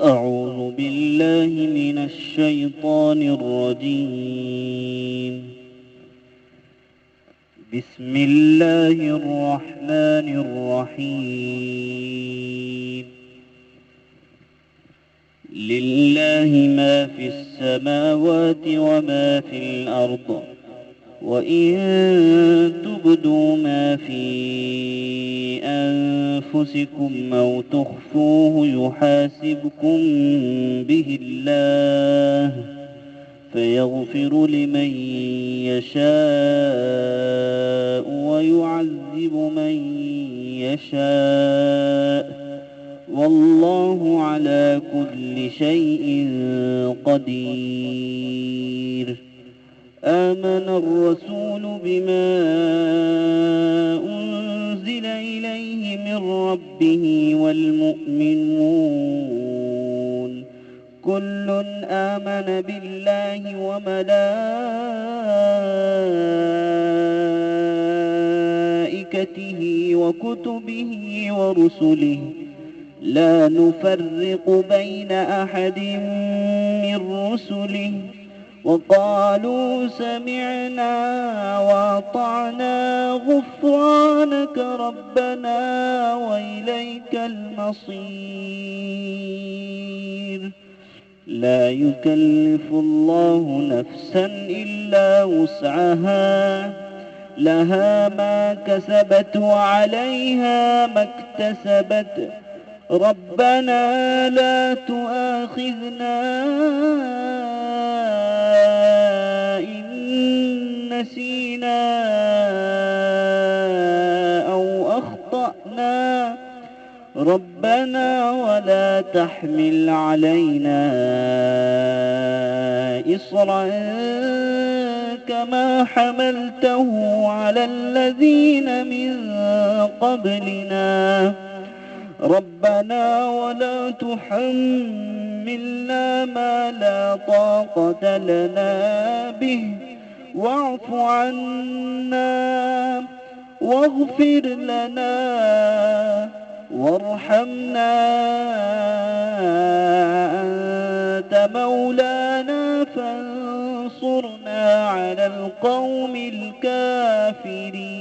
أعوذ بالله من الشيطان الرجيم. بسم الله الرحمن الرحيم. لله ما في السماوات وما في الأرض، وإن تبدوا ما في أنفسكم أو تخفوه يحاسبكم به الله، فيغفر لمن يشاء ويعذب من يشاء، والله على كل شيء قدير. آمن الرسول بما أنزل إليه من ربه والمؤمنون كل آمن بالله وملائكته وكتبه ورسله لا نفرق بين أحد من رسله، وقالوا سمعنا وأطعنا غفرانك ربنا وإليك المصير. لا يكلف الله نفسا إلا وسعها، لها ما كسبت وعليها ما اكتسبت، ربنا لا تؤاخذنا إن نسينا أو أخطأنا، ربنا ولا تحمل علينا إصرا كما حملته على الذين من قبلنا، ربنا ولا تحملنا ما لا طاقة لنا به، واعف عنا واغفر لنا وارحمنا، أنت مولانا فانصرنا على القوم الكافرين.